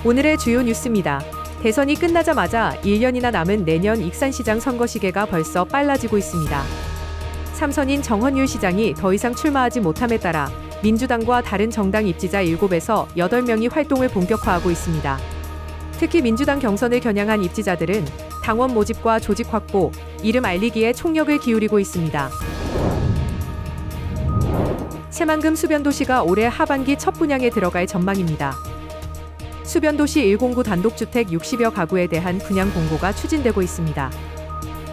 오늘의 주요 뉴스입니다. 대선이 끝나자마자 1년이나 남은 내년 익산시장 선거 시계가 벌써 빨라지고 있습니다. 3선인 정헌율 시장이 더 이상 출마하지 못함에 따라 민주당과 다른 정당 입지자 7에서 8명이 활동을 본격화하고 있습니다. 특히 민주당 경선을 겨냥한 입지자들은 당원 모집과 조직 확보, 이름 알리기에 총력을 기울이고 있습니다. 새만금 수변도시가 올해 하반기 첫 분양에 들어갈 전망입니다. 수변도시 109 단독주택 60여 가구에 대한 분양 공고가 추진되고 있습니다.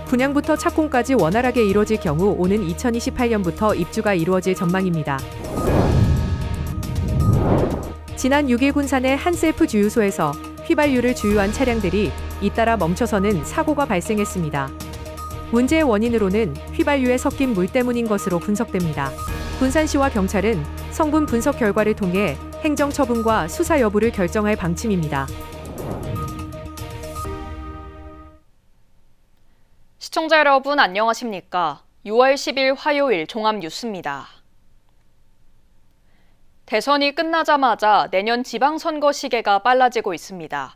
분양부터 착공까지 원활하게 이루어질 경우 오는 2028년부터 입주가 이루어질 전망입니다. 지난 6일 군산의 한 셀프 주유소에서 휘발유를 주유한 차량들이 잇따라 멈춰서는 사고가 발생했습니다. 문제의 원인으로는 휘발유에 섞인 물 때문인 것으로 분석됩니다. 군산시와 경찰은 성분 분석 결과를 통해 행정처분과 수사 여부를 결정할 방침입니다. 시청자 여러분 안녕하십니까? 6월 10일 화요일 종합뉴스입니다. 대선이 끝나자마자 내년 지방선거 시계가 빨라지고 있습니다.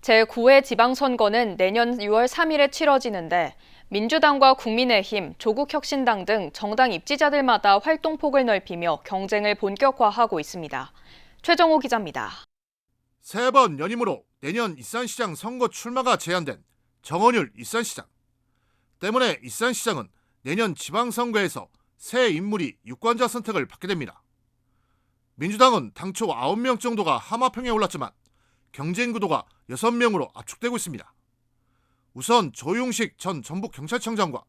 제9회 지방선거는 내년 6월 3일에 치러지는데 민주당과 국민의힘, 조국혁신당 등 정당 입지자들마다 활동폭을 넓히며 경쟁을 본격화하고 있습니다. 최정호 기자입니다. 세 번 연임으로 내년 익산시장 선거 출마가 제한된 정헌율 익산시장. 때문에 익산시장은 내년 지방선거에서 새 인물이 유권자 선택을 받게 됩니다. 민주당은 당초 9명 정도가 하마평에 올랐지만 경쟁 구도가 6명으로 압축되고 있습니다. 우선 조용식 전 전북경찰청장과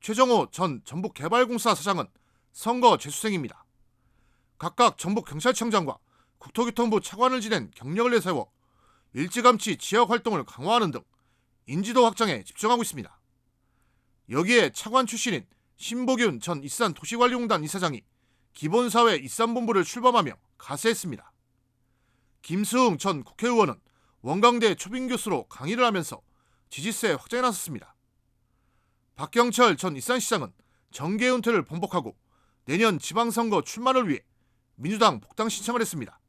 최정호 전 전북개발공사 사장은 선거 재수생입니다. 각각 전북경찰청장과 국토교통부 차관을 지낸 경력을 내세워 일찌감치 지역활동을 강화하는 등 인지도 확장에 집중하고 있습니다. 여기에 차관 출신인 신보균 전 익산도시관리공단 이사장이 기본사회 익산본부를 출범하며 가세했습니다. 김수흥 전 국회의원은 원광대 초빙교수로 강의를 하면서 지지세 확장에 나섰습니다. 박경철 전 익산시장은 정계 은퇴를 번복하고 내년 지방선거 출마를 위해 민주당 복당 신청을 했습니다.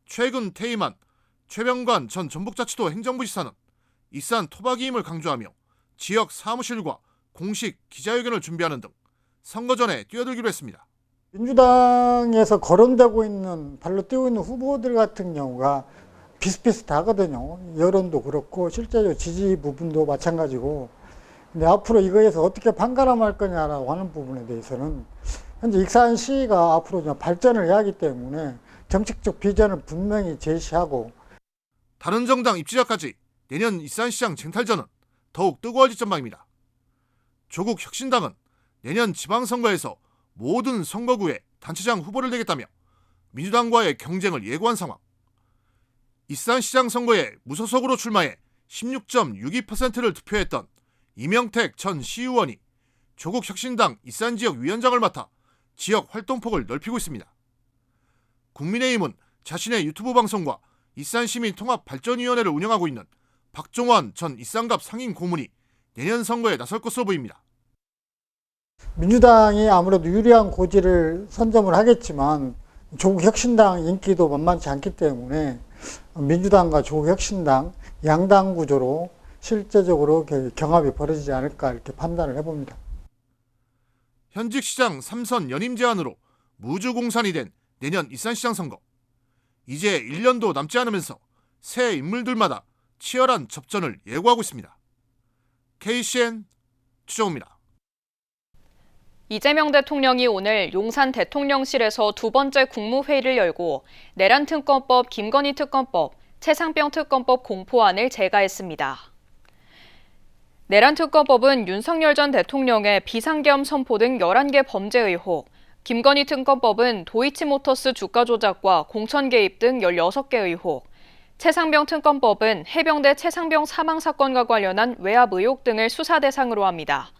최근 퇴임한 최병관 전 전북자치도 행정부지사는 익산 토박이임을 강조하며 지역 사무실과 공식 기자회견을 준비하는 등 선거 전에 뛰어들기로 했습니다. 민주당에서 거론되고 있는 발로 뛰고 있는 후보들 같은 경우가 비슷비슷하거든요. 여론도 그렇고 실제로 지지 부분도 마찬가지고. 근데 앞으로 이거에서 어떻게 판가름할 거냐라고 하는 부분에 대해서는 현재 익산시가 앞으로 좀 발전을 해야 하기 때문에 정책적 비전을 분명히 제시하고 다른 정당 입지자까지 내년 익산시장 쟁탈전은 더욱 뜨거워질 전망입니다. 조국 혁신당은 내년 지방선거에서 모든 선거구에 단체장 후보를 내겠다며 민주당과의 경쟁을 예고한 상황. 익산시장 선거에 무소속으로 출마해 16.62%를 득표했던 이명택 전 시의원이 조국 혁신당 익산지역 위원장을 맡아 지역 활동폭을 넓히고 있습니다. 국민의힘은 자신의 유튜브 방송과 익산시민통합발전위원회를 운영하고 있는 박종환 전 익산갑 상임 고문이 내년 선거에 나설 것으로 보입니다. 민주당이 아무래도 유리한 고지를 선점을 하겠지만 조국 혁신당 인기도 만만치 않기 때문에 민주당과 조국 혁신당 양당 구조로 실제적으로 경합이 벌어지지 않을까 이렇게 판단을 해봅니다. 현직 시장 3선 연임 제한으로 무주공산이 된 내년 익산시장 선거. 이제 1년도 남지 않으면서 새 인물들마다 치열한 접전을 예고하고 있습니다. KCN 추정호입니다. 이재명 대통령이 오늘 용산 대통령실에서 두 번째 국무회의를 열고 내란특검법, 김건희 특검법, 최상병 특검법 공포안을 제가했습니다. 내란특검법은 윤석열 전 대통령의 비상계엄 선포 등 11개 범죄 의혹, 김건희 특검법은 도이치모터스 주가 조작과 공천 개입 등 16개 의혹, 최상병 특검법은 해병대 최상병 사망 사건과 관련한 외압 의혹 등을 수사 대상으로 합니다.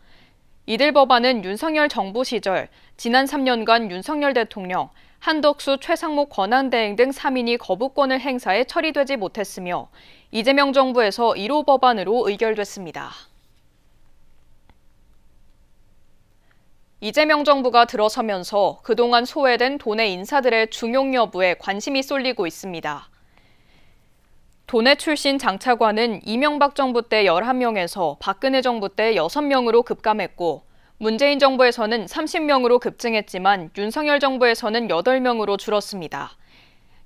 이들 법안은 윤석열 정부 시절 지난 3년간 윤석열 대통령, 한덕수, 최상목 권한대행 등 3인이 거부권을 행사해 처리되지 못했으며 이재명 정부에서 1호 법안으로 의결됐습니다. 이재명 정부가 들어서면서 그동안 소외된 도내 인사들의 중용 여부에 관심이 쏠리고 있습니다. 도내 출신 장차관은 이명박 정부 때 11명에서 박근혜 정부 때 6명으로 급감했고 문재인 정부에서는 30명으로 급증했지만 윤석열 정부에서는 8명으로 줄었습니다.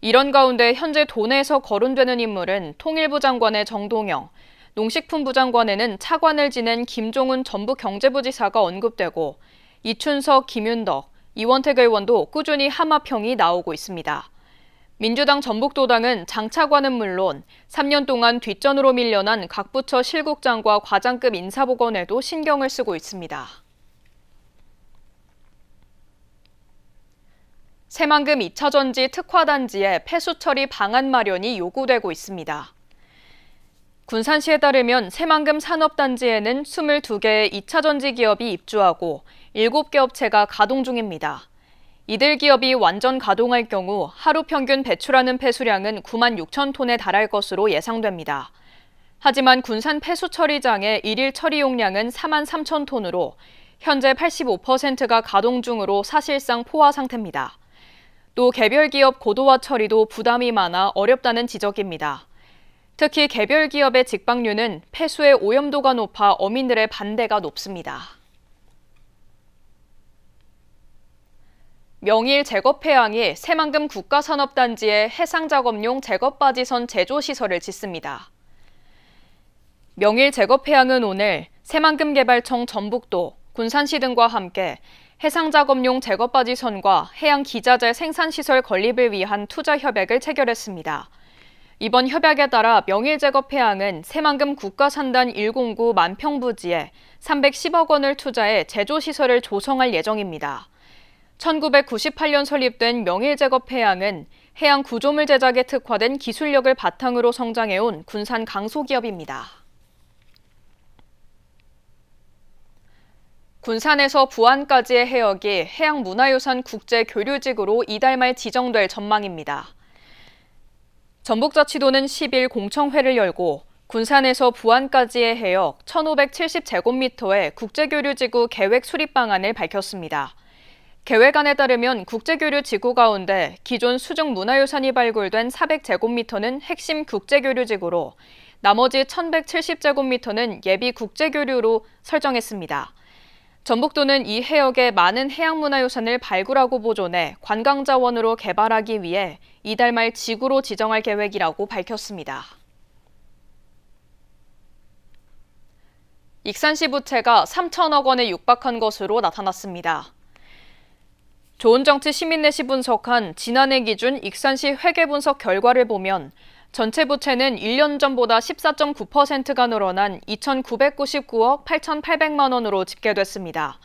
이런 가운데 현재 도내에서 거론되는 인물은 통일부 장관의 정동영, 농식품부 장관에는 차관을 지낸 김종훈 전북경제부지사가 언급되고 이춘석, 김윤덕, 이원택 의원도 꾸준히 하마평이 나오고 있습니다. 민주당 전북도당은 장차관은 물론 3년 동안 뒷전으로 밀려난 각 부처 실국장과 과장급 인사복원에도 신경을 쓰고 있습니다. 새만금 2차전지 특화단지의 폐수 처리 방안 마련이 요구되고 있습니다. 군산시에 따르면 새만금 산업단지에는 22개의 2차전지 기업이 입주하고 7개 업체가 가동 중입니다. 이들 기업이 완전 가동할 경우 하루 평균 배출하는 폐수량은 9만 6천 톤에 달할 것으로 예상됩니다. 하지만 군산 폐수 처리장의 일일 처리 용량은 4만 3천 톤으로 현재 85%가 가동 중으로 사실상 포화 상태입니다. 또 개별 기업 고도화 처리도 부담이 많아 어렵다는 지적입니다. 특히 개별 기업의 직방류는 폐수의 오염도가 높아 어민들의 반대가 높습니다. 명일 제거폐항이 새만금 국가산업단지에 해상작업용 제거바지선 제조시설을 짓습니다. 명일 제거폐항은 오늘 새만금개발청 전북도, 군산시 등과 함께 해상작업용 제거바지선과 해양기자재 생산시설 건립을 위한 투자협약을 체결했습니다. 이번 협약에 따라 명일제거폐항은 새만금 국가산단 109 만평부지에 310억 원을 투자해 제조시설을 조성할 예정입니다. 1998년 설립된 명일제거폐항은 해양 구조물 제작에 특화된 기술력을 바탕으로 성장해온 군산 강소기업입니다. 군산에서 부안까지의 해역이 해양문화유산 국제교류지구로 이달 말 지정될 전망입니다. 전북자치도는 10일 공청회를 열고 군산에서 부안까지의 해역 1,570제곱미터의 국제교류지구 계획 수립 방안을 밝혔습니다. 계획안에 따르면 국제교류지구 가운데 기존 수중문화유산이 발굴된 400제곱미터는 핵심 국제교류지구로 나머지 1,170제곱미터는 예비 국제교류로 설정했습니다. 전북도는 이 해역에 많은 해양문화유산을 발굴하고 보존해 관광자원으로 개발하기 위해 이달 말 지구로 지정할 계획이라고 밝혔습니다. 익산시 부채가 3천억 원에 육박한 것으로 나타났습니다. 좋은정치 시민넷이 분석한 지난해 기준 익산시 회계분석 결과를 보면 전체 부채는 1년 전보다 14.9%가 늘어난 2,999억 8,800만 원으로 집계됐습니다.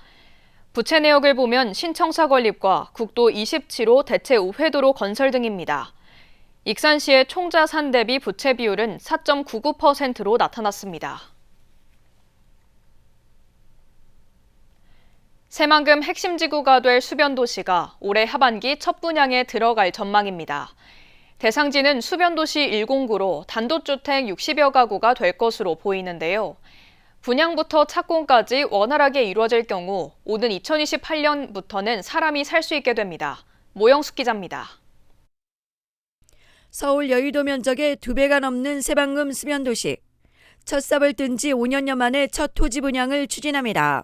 부채 내역을 보면 신청사 건립과 국도 27호 대체 우회도로 건설 등입니다. 익산시의 총자산 대비 부채 비율은 4.99%로 나타났습니다. 새만금 핵심 지구가 될 수변도시가 올해 하반기 첫 분양에 들어갈 전망입니다. 대상지는 수변도시 109로 단독주택 60여 가구가 될 것으로 보이는데요. 분양부터 착공까지 원활하게 이루어질 경우 오는 2028년부터는 사람이 살 수 있게 됩니다. 모영숙 기자입니다. 서울 여의도 면적의 2배가 넘는 새만금 수변도시. 첫 삽을 뜬 지 5년여 만에 첫 토지 분양을 추진합니다.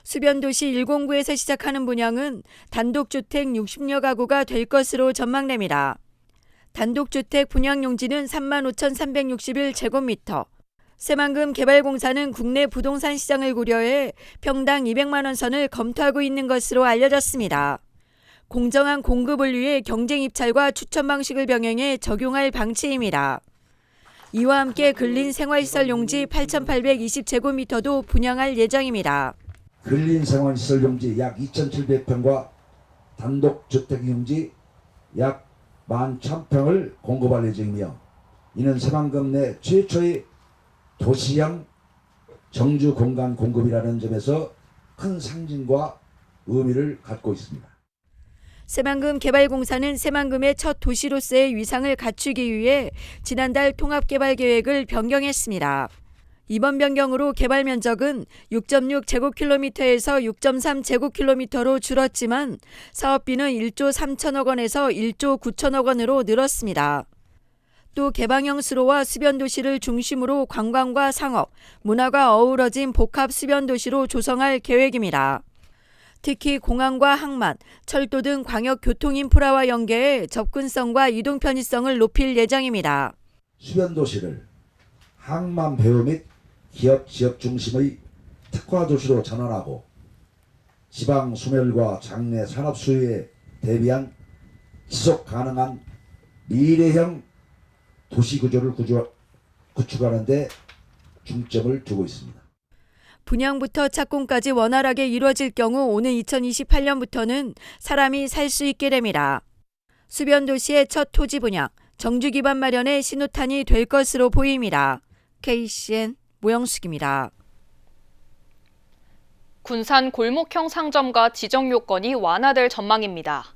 수변도시 109에서 시작하는 분양은 단독주택 60여 가구가 될 것으로 전망됩니다. 단독주택 분양용지는 35,361제곱미터. 새만금 개발공사는 국내 부동산 시장을 고려해 평당 200만 원 선을 검토하고 있는 것으로 알려졌습니다. 공정한 공급을 위해 경쟁 입찰과 추천 방식을 병행해 적용할 방침입니다. 이와 함께 근린 생활시설 용지 8,820제곱미터도 분양할 예정입니다. 근린 생활시설 용지 약 2,700평과 단독주택 용지 약 11,000평을 공급할 예정이며 이는 새만금 내 최초의 도시형 정주 공간 공급이라는 점에서 큰 상징과 의미를 갖고 있습니다. 새만금 개발공사는 새만금의 첫 도시로서의 위상을 갖추기 위해 지난달 통합개발계획을 변경했습니다. 이번 변경으로 개발 면적은 6.6제곱킬로미터에서 6.3제곱킬로미터로 줄었지만 사업비는 1조 3천억 원에서 1조 9천억 원으로 늘었습니다. 또 개방형 수로와 수변 도시를 중심으로 관광과 상업, 문화가 어우러진 복합 수변 도시로 조성할 계획입니다. 특히 공항과 항만, 철도 등 광역 교통 인프라와 연계해 접근성과 이동 편의성을 높일 예정입니다. 수변 도시를 항만 배후 및 기업 지역 중심의 특화 도시로 전환하고 지방 소멸과 장래 산업 수요에 대비한 지속 가능한 미래형 도시 구조를 구축하는 데 중점을 두고 있습니다. 분양부터 착공까지 원활하게 이루어질 경우 오는 2028년부터는 사람이 살 수 있게 됩니다. 수변 도시의 첫 토지 분양, 정주 기반 마련의 신호탄이 될 것으로 보입니다. KCN 모영숙입니다. 군산 골목형 상점가 지정 요건이 완화될 전망입니다.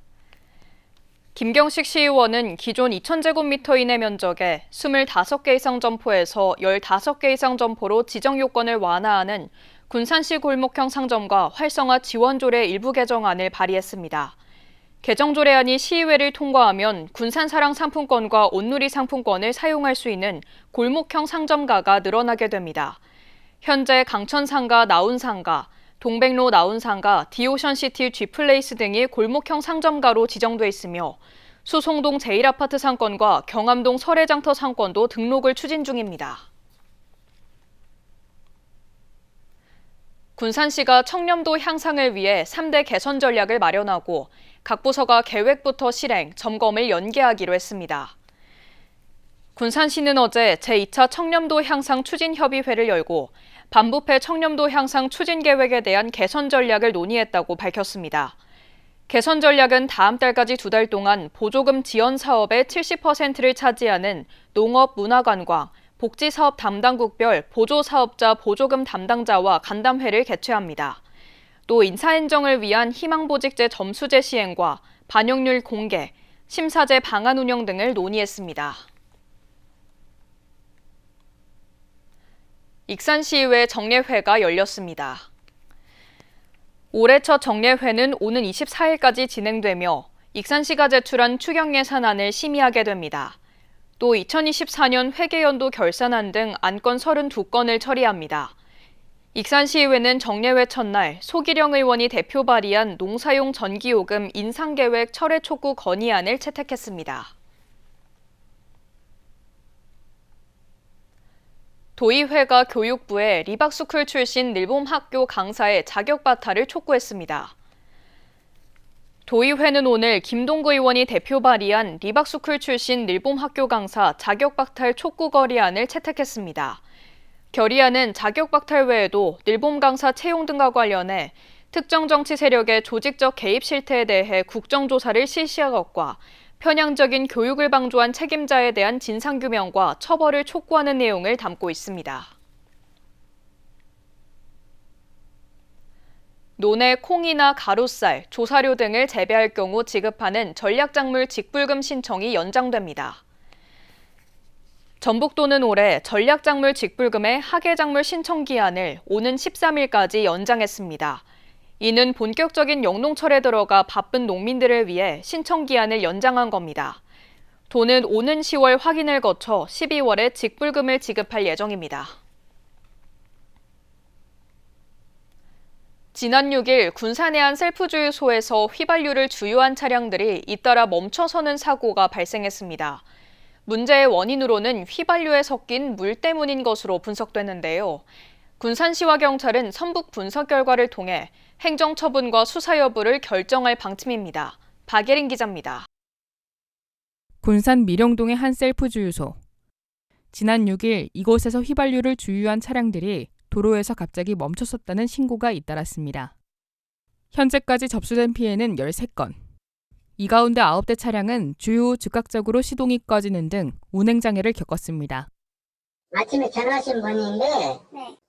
김경식 시의원은 기존 2,000제곱미터 이내 면적의 25개 이상 점포에서 15개 이상 점포로 지정 요건을 완화하는 군산시 골목형 상점가 활성화 지원조례 일부 개정안을 발의했습니다. 개정조례안이 시의회를 통과하면 군산사랑 상품권과 온누리 상품권을 사용할 수 있는 골목형 상점가가 늘어나게 됩니다. 현재 강천상가, 나운상가, 동백로 나운상가, 디오션시티 G플레이스 등이 골목형 상점가로 지정돼 있으며 수송동 제1아파트 상권과 경암동 설해장터 상권도 등록을 추진 중입니다. 군산시가 청렴도 향상을 위해 3대 개선 전략을 마련하고 각 부서가 계획부터 실행, 점검을 연계하기로 했습니다. 군산시는 어제 제2차 청렴도 향상 추진협의회를 열고 반부패 청렴도 향상 추진 계획에 대한 개선 전략을 논의했다고 밝혔습니다. 개선 전략은 다음 달까지 2달 동안 보조금 지원 사업의 70%를 차지하는 농업 문화관광, 복지사업 담당국별 보조사업자 보조금 담당자와 간담회를 개최합니다. 또 인사행정을 위한 희망보직제 점수제 시행과 반영률 공개, 심사제 방안 운영 등을 논의했습니다. 익산시의회 정례회가 열렸습니다. 올해 첫 정례회는 오는 24일까지 진행되며 익산시가 제출한 추경 예산안을 심의하게 됩니다. 또 2024년 회계연도 결산안 등 안건 32건을 처리합니다. 익산시의회는 정례회 첫날 소기령 의원이 대표 발의한 농사용 전기요금 인상계획 철회 촉구 건의안을 채택했습니다. 도의회가 교육부에 리박스쿨 출신 일본학교 강사의 자격 박탈을 촉구했습니다. 도의회는 오늘 김동구 의원이 대표 발의한 리박스쿨 출신 일본학교 강사 자격 박탈 촉구 거리안을 채택했습니다. 결의안은 자격 박탈 외에도 일본 강사 채용 등과 관련해 특정 정치 세력의 조직적 개입 실태에 대해 국정조사를 실시한 것과 편향적인 교육을 방조한 책임자에 대한 진상규명과 처벌을 촉구하는 내용을 담고 있습니다. 논에 콩이나 가루쌀, 조사료 등을 재배할 경우 지급하는 전략작물 직불금 신청이 연장됩니다. 전북도는 올해 전략작물 직불금의 하계작물 신청 기한을 오는 13일까지 연장했습니다. 이는 본격적인 영농철에 들어가 바쁜 농민들을 위해 신청 기한을 연장한 겁니다. 도는 오는 10월 확인을 거쳐 12월에 직불금을 지급할 예정입니다. 지난 6일 군산의 한 셀프주유소에서 휘발유를 주유한 차량들이 잇따라 멈춰서는 사고가 발생했습니다. 문제의 원인으로는 휘발유에 섞인 물 때문인 것으로 분석됐는데요. 군산시와 경찰은 선북 분석 결과를 통해 행정처분과 수사 여부를 결정할 방침입니다. 박예린 기자입니다. 군산 밀영동의 한 셀프주유소. 지난 6일 이곳에서 휘발유를 주유한 차량들이 도로에서 갑자기 멈춰섰다는 신고가 잇따랐습니다. 현재까지 접수된 피해는 13건. 이 가운데 9대 차량은 주유 후 즉각적으로 시동이 꺼지는 등 운행장애를 겪었습니다. 아침에 전화하신 분인데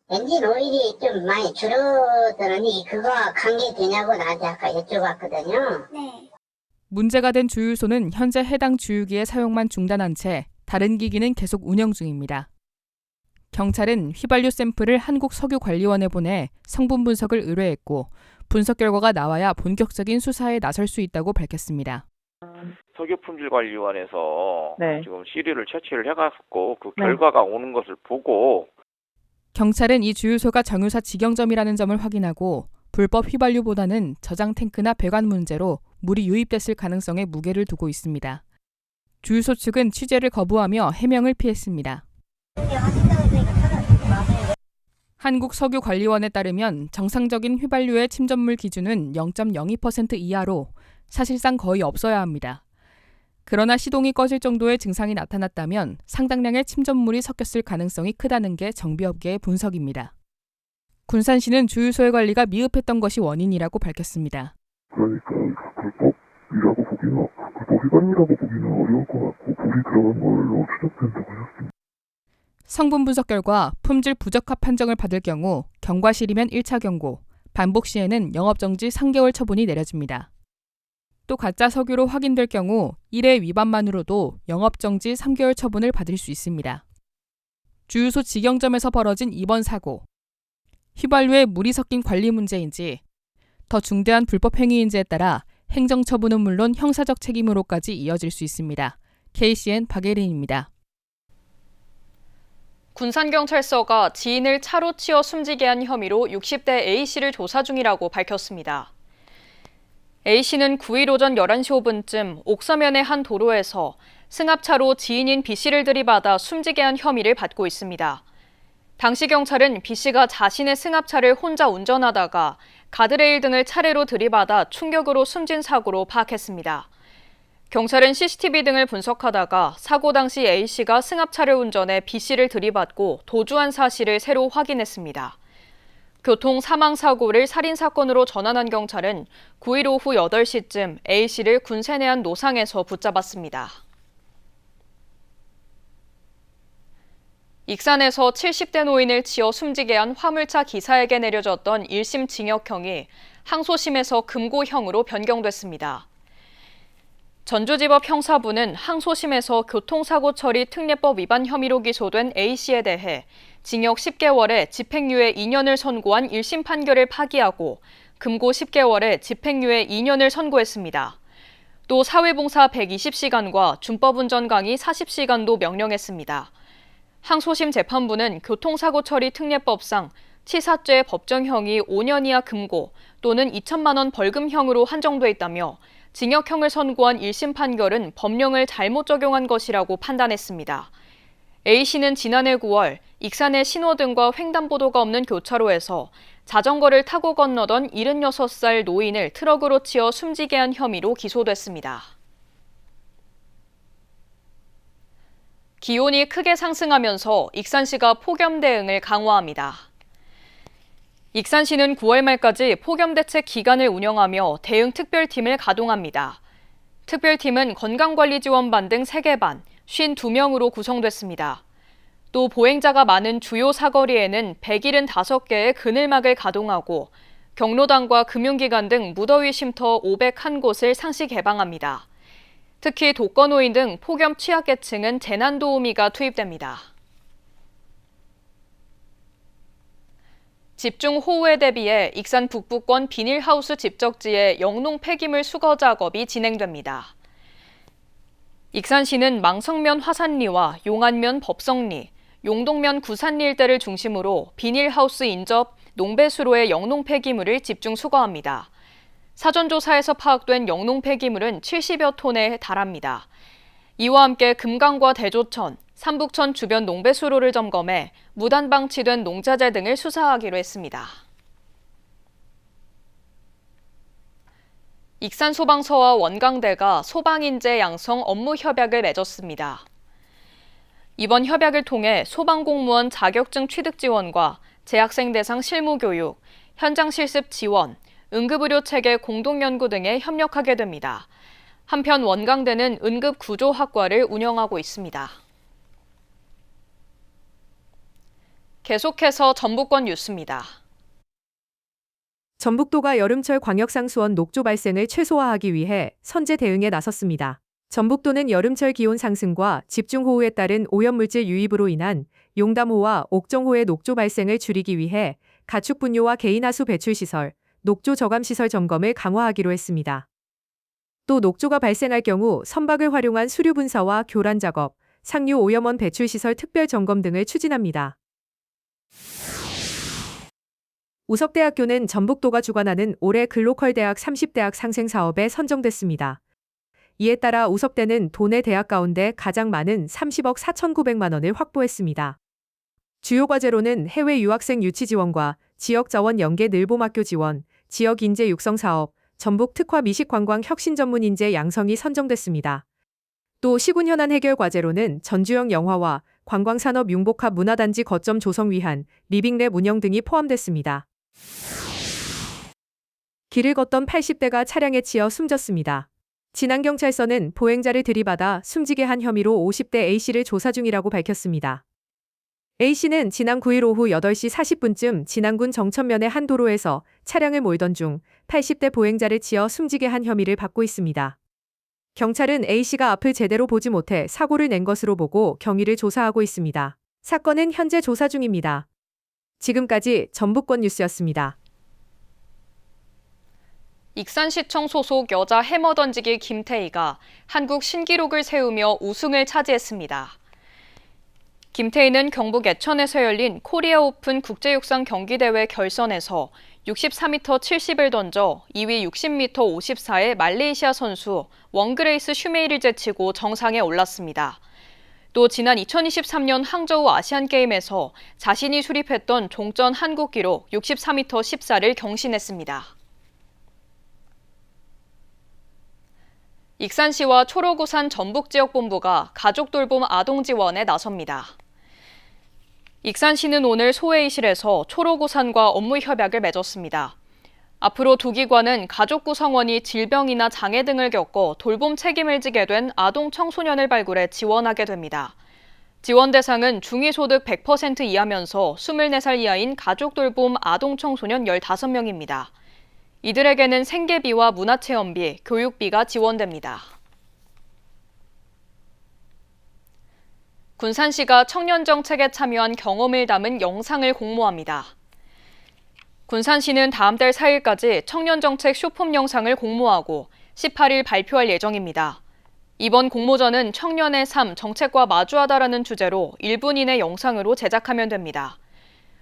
엔진 오일이 좀 많이 줄어들으니 그거와 관계되냐고 나한테 아까 여쭤봤거든요. 문제가 된 주유소는 현재 해당 주유기의 사용만 중단한 채 다른 기기는 계속 운영 중입니다. 경찰은 휘발유 샘플을 한국석유관리원에 보내 성분 분석을 의뢰했고 분석 결과가 나와야 본격적인 수사에 나설 수 있다고 밝혔습니다. 석유품질관리원에서 네. 지금 시리를 채취를 해갖고 그 결과가 오는 것을 보고 경찰은 이 주유소가 정유사 직영점이라는 점을 확인하고 불법 휘발유보다는 저장 탱크나 배관 문제로 물이 유입됐을 가능성에 무게를 두고 있습니다. 주유소 측은 취재를 거부하며 해명을 피했습니다. 한국석유관리원에 따르면 정상적인 휘발유의 침전물 기준은 0.02% 이하로 사실상 거의 없어야 합니다. 그러나 시동이 꺼질 정도의 증상이 나타났다면 상당량의 침전물이 섞였을 가능성이 크다는 게 정비업계의 분석입니다. 군산시는 주유소의 관리가 미흡했던 것이 원인이라고 밝혔습니다. 그러니까 불법이라고 보기는, 불법 위반이라고 보기는 어려울 것 같고 불이 들어간 걸로 추정된다고 하셨습니다. 성분 분석 결과 품질 부적합 판정을 받을 경우 경과실이면 1차 경고, 반복 시에는 영업정지 3개월 처분이 내려집니다. 또 가짜 석유로 확인될 경우 1회 위반만으로도 영업정지 3개월 처분을 받을 수 있습니다. 주유소 직영점에서 벌어진 이번 사고. 휘발유에 물이 섞인 관리 문제인지 더 중대한 불법 행위인지에 따라 행정처분은 물론 형사적 책임으로까지 이어질 수 있습니다. KCN 박예린입니다. 군산경찰서가 지인을 차로 치어 숨지게 한 혐의로 60대 A씨를 조사 중이라고 밝혔습니다. A씨는 9일 오전 11시 5분쯤 옥서면의 한 도로에서 승합차로 지인인 B씨를 들이받아 숨지게 한 혐의를 받고 있습니다. 당시 경찰은 B씨가 자신의 승합차를 혼자 운전하다가 가드레일 등을 차례로 들이받아 충격으로 숨진 사고로 파악했습니다. 경찰은 CCTV 등을 분석하다가 사고 당시 A씨가 승합차를 운전해 B씨를 들이받고 도주한 사실을 새로 확인했습니다. 교통 사망사고를 살인사건으로 전환한 경찰은 9일 오후 8시쯤 A씨를 군세 내안 노상에서 붙잡았습니다. 익산에서 70대 노인을 치어 숨지게 한 화물차 기사에게 내려졌던 1심 징역형이 항소심에서 금고형으로 변경됐습니다. 전주지법 형사부는 항소심에서 교통사고 처리 특례법 위반 혐의로 기소된 A씨에 대해 징역 10개월에 집행유예 2년을 선고한 1심 판결을 파기하고 금고 10개월에 집행유예 2년을 선고했습니다. 또 사회봉사 120시간과 준법운전 강의 40시간도 명령했습니다. 항소심 재판부는 교통사고 처리 특례법상 치사죄 법정형이 5년 이하 금고 또는 2천만 원 벌금형으로 한정돼 있다며 징역형을 선고한 1심 판결은 법령을 잘못 적용한 것이라고 판단했습니다. A씨는 지난해 9월 익산의 신호등과 횡단보도가 없는 교차로에서 자전거를 타고 건너던 76살 노인을 트럭으로 치어 숨지게 한 혐의로 기소됐습니다. 기온이 크게 상승하면서 익산시가 폭염 대응을 강화합니다. 익산시는 9월 말까지 폭염 대책 기간을 운영하며 대응 특별팀을 가동합니다. 특별팀은 건강관리지원반 등 3개 반, 52명으로 구성됐습니다. 또 보행자가 많은 주요 사거리에는 175개의 그늘막을 가동하고 경로당과 금융기관 등 무더위 쉼터 501곳을 상시 개방합니다. 특히 독거노인 등 폭염 취약계층은 재난도우미가 투입됩니다. 집중호우에 대비해 익산 북부권 비닐하우스 집적지에 영농 폐기물 수거 작업이 진행됩니다. 익산시는 망성면 화산리와 용안면 법성리, 용동면 구산리 일대를 중심으로 비닐하우스 인접 농배수로의 영농 폐기물을 집중 수거합니다. 사전조사에서 파악된 영농 폐기물은 70여 톤에 달합니다. 이와 함께 금강과 대조천, 삼북천 주변 농배수로를 점검해 무단 방치된 농자재 등을 수사하기로 했습니다. 익산소방서와 원광대가 소방인재 양성 업무 협약을 맺었습니다. 이번 협약을 통해 소방공무원 자격증 취득 지원과 재학생 대상 실무교육, 현장 실습 지원, 응급의료체계 공동연구 등에 협력하게 됩니다. 한편 원광대는 응급구조학과를 운영하고 있습니다. 계속해서 전북권 뉴스입니다. 전북도가 여름철 광역상수원 녹조 발생을 최소화하기 위해 선제 대응에 나섰습니다. 전북도는 여름철 기온 상승과 집중호우에 따른 오염물질 유입으로 인한 용담호와 옥정호의 녹조 발생을 줄이기 위해 가축 분뇨와 개인하수 배출 시설, 녹조 저감 시설 점검을 강화하기로 했습니다. 또 녹조가 발생할 경우 선박을 활용한 수류 분사와 교란 작업, 상류 오염원 배출 시설 특별 점검 등을 추진합니다. 우석대학교는 전북도가 주관하는 올해 글로컬 대학 30대학 상생 사업에 선정됐습니다. 이에 따라 우석대는 도내 대학 가운데 가장 많은 30억 4,900만 원을 확보했습니다. 주요 과제로는 해외 유학생 유치 지원과 지역 자원 연계 늘봄학교 지원, 지역 인재 육성 사업, 전북 특화 미식 관광 혁신 전문 인재 양성이 선정됐습니다. 또 시군 현안 해결 과제로는 전주형 영화와 관광산업 융복합 문화단지 거점 조성 위한 리빙랩 운영 등이 포함됐습니다. 길을 걷던 80대가 차량에 치여 숨졌습니다. 진안경찰서는 보행자를 들이받아 숨지게 한 혐의로 50대 A씨를 조사 중이라고 밝혔습니다. A씨는 지난 9일 오후 8시 40분쯤 진안군 정천면의 한 도로에서 차량을 몰던 중 80대 보행자를 치어 숨지게 한 혐의를 받고 있습니다. 경찰은 A씨가 앞을 제대로 보지 못해 사고를 낸 것으로 보고 경위를 조사하고 있습니다. 사건은 현재 조사 중입니다. 지금까지 전북권 뉴스였습니다. 익산시청 소속 여자 해머 던지기 김태희가 한국 신기록을 세우며 우승을 차지했습니다. 김태희는 경북 애천에서 열린 코리아 오픈 국제육상 경기대회 결선에서 64m 70을 던져 2위 60m 54의 말레이시아 선수 원그레이스 슈메이를 제치고 정상에 올랐습니다. 또 지난 2023년 항저우 아시안게임에서 자신이 수립했던 종전 한국 기록 64m 14를 경신했습니다. 익산시와 초록우산 전북지역본부가 가족 돌봄 아동 지원에 나섭니다. 익산시는 오늘 소회의실에서 초록우산과 업무 협약을 맺었습니다. 앞으로 두 기관은 가족 구성원이 질병이나 장애 등을 겪어 돌봄 책임을 지게 된 아동 청소년을 발굴해 지원하게 됩니다. 지원 대상은 중위소득 100% 이하면서 24살 이하인 가족 돌봄 아동 청소년 15명입니다. 이들에게는 생계비와 문화체험비, 교육비가 지원됩니다. 군산시가 청년정책에 참여한 경험을 담은 영상을 공모합니다. 군산시는 다음 달 4일까지 청년정책 쇼폼 영상을 공모하고 18일 발표할 예정입니다. 이번 공모전은 청년의 삶, 정책과 마주하다라는 주제로 1분 이내 영상으로 제작하면 됩니다.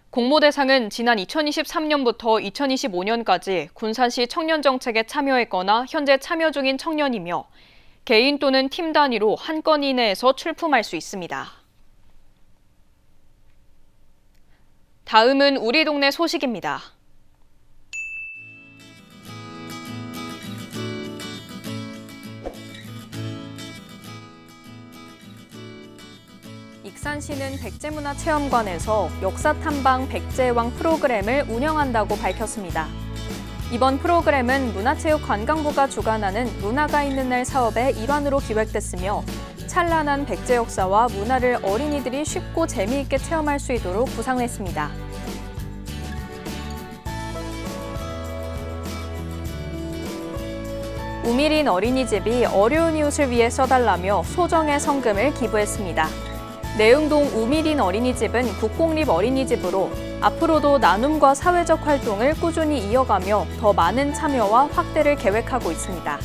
공모 대상은 지난 2023년부터 2025년까지 군산시 청년정책에 참여했거나 현재 참여 중인 청년이며 개인 또는 팀 단위로 한 건 이내에서 출품할 수 있습니다. 다음은 우리 동네 소식입니다. 익산시는 백제문화체험관에서 역사탐방 백제왕 프로그램을 운영한다고 밝혔습니다. 이번 프로그램은 문화체육관광부가 주관하는 문화가 있는 날 사업의 일환으로 기획됐으며 찬란한 백제 역사와 문화를 어린이들이 쉽고 재미있게 체험할 수 있도록 구상했습니다. 우미린 어린이집이 어려운 이웃을 위해 써달라며 소정의 성금을 기부했습니다. 내흥동 우미린 어린이집은 국공립 어린이집으로 앞으로도 나눔과 사회적 활동을 꾸준히 이어가며 더 많은 참여와 확대를 계획하고 있습니다.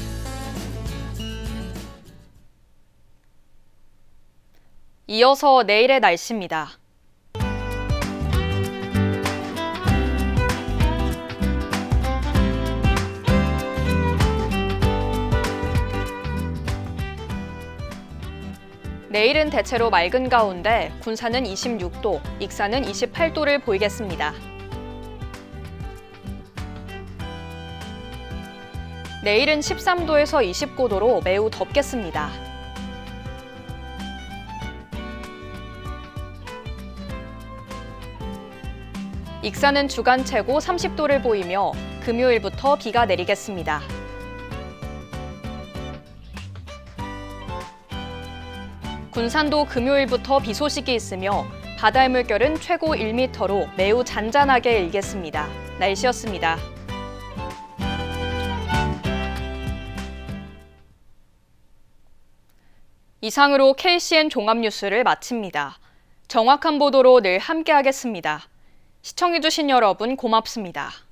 이어서 내일의 날씨입니다. 내일은 대체로 맑은 가운데 군산은 26도, 익산은 28도를 보이겠습니다. 내일은 13도에서 29도로 매우 덥겠습니다. 익산은 주간 최고 30도를 보이며 금요일부터 비가 내리겠습니다. 군산도 금요일부터 비 소식이 있으며 바다의 물결은 최고 1m로 매우 잔잔하게 일겠습니다. 날씨였습니다. 이상으로 KCN 종합뉴스를 마칩니다. 정확한 보도로 늘 함께하겠습니다. 시청해주신 여러분 고맙습니다.